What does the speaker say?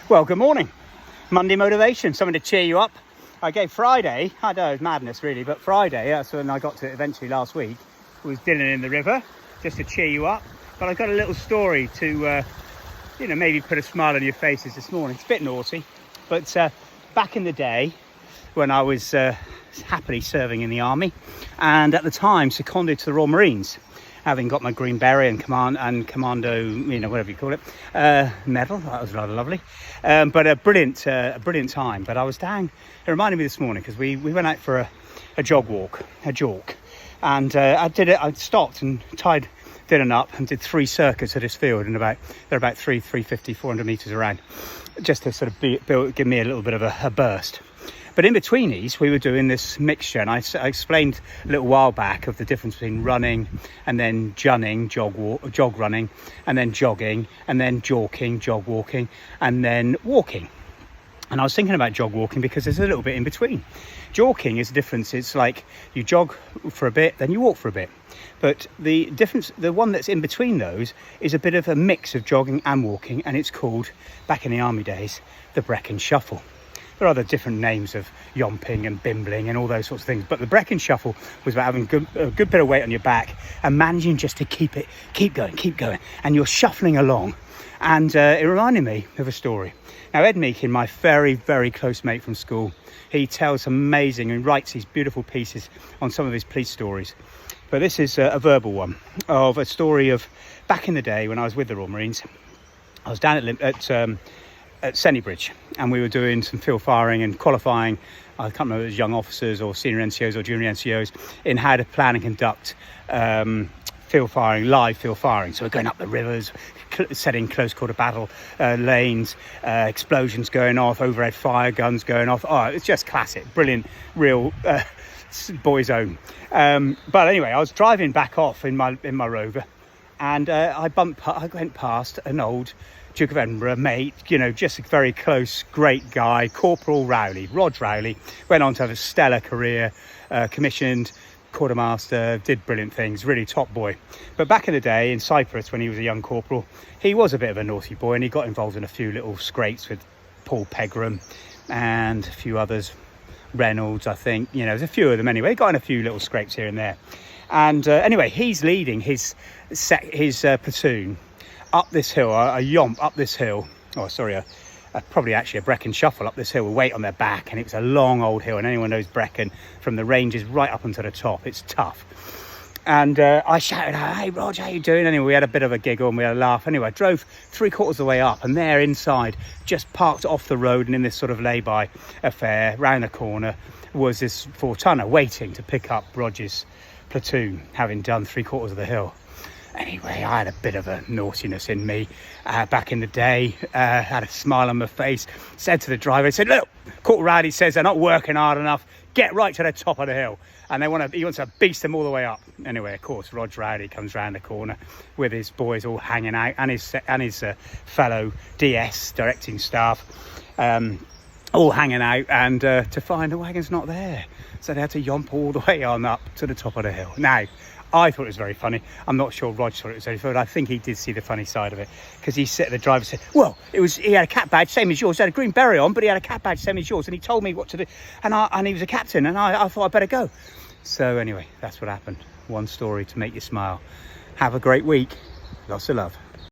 Well, good morning. Monday motivation, something to cheer you up. I gave Friday, I know it's madness really, but Friday, that's when I got to it eventually last week, was dinner in the river, just to cheer you up. But I've got a little story to, maybe put a smile on your faces this morning. It's a bit naughty, but back in the day when I was happily serving in the army, and at the time seconded to the Royal Marines, having got my Green Beret and Commando, whatever you call it, medal. That was rather lovely. But a brilliant time. But I was down, it reminded me this morning, because we went out for a jog walk, a jog. And I stopped and tied Dylan up and did 3 circuits of this field, and they're about 350, 400 metres around, just to sort of give me a little bit of a burst. But in between these, we were doing this mixture, and I explained a little while back of the difference between running and then jog running, and then jogging, and then jawking, jog walking, and then walking. And I was thinking about jog walking because there's a little bit in between. Jogging is a difference. It's like you jog for a bit, then you walk for a bit. But the difference, the one that's in between those, is a bit of a mix of jogging and walking, and it's called, back in the army days, the Brecon Shuffle. There are other different names of yomping and bimbling and all those sorts of things. But the Brecon Shuffle was about having a good bit of weight on your back and managing just to keep going. And you're shuffling along. And it reminded me of a story. Now, Ed Meakin, my very, very close mate from school, he tells amazing and writes these beautiful pieces on some of his police stories. But this is a verbal one of a story of back in the day when I was with the Royal Marines. I was down at Sennybridge, and we were doing some field firing and qualifying. I can't remember if it was young officers or senior NCOs or junior NCOs in how to plan and conduct live field firing. So we're going up the rivers, setting close quarter battle lanes, explosions going off, overhead fire guns going off. Oh, it's just classic, brilliant, real boy's own. But anyway, I was driving back off in my Rover, and I went past an old Duke of Edinburgh mate, just a very close, great guy, Corporal Rowley, Rod Rowley. Went on to have a stellar career, commissioned quartermaster, did brilliant things, really top boy. But back in the day in Cyprus, when he was a young corporal, he was a bit of a naughty boy, and he got involved in a few little scrapes with Paul Pegram and a few others, Reynolds, I think. There's a few of them anyway. He got in a few little scrapes here and there. And anyway, he's leading his platoon up this hill, a yomp up this hill. Probably actually a Brecon Shuffle up this hill with weight on their back, and it was a long old hill, and anyone knows Brecon from the ranges right up onto the top. It's tough. And I shouted, "Hey Rog, how you doing?" Anyway, we had a bit of a giggle and we had a laugh. Anyway, I drove 3/4 of the way up, and there inside, just parked off the road and in this sort of lay-by affair, round the corner, was this 4-tonner waiting to pick up Roger's platoon, having done 3/4 of the hill. Anyway, I had a bit of a naughtiness in me back in the day, had a smile on my face, said to the driver, said, "Look, Corporal Rowley says they're not working hard enough, get right to the top of the hill." And he wants to beast them all the way up. Anyway, of course, Rog Rowley comes round the corner with his boys all hanging out, and his fellow DS, directing staff, all hanging out, and to find the wagon's not there. So they had to yomp all the way on up to the top of the hill. Now, I thought it was very funny. I'm not sure Rog thought it was very funny, but I think he did see the funny side of it, because the driver said, "Well, he had a cat badge same as yours. He had a green beret on, but he had a cat badge same as yours, and he told me what to do, and he was a captain, and I thought I'd better go." So anyway, that's what happened. One story to make you smile. Have a great week. Lots of love.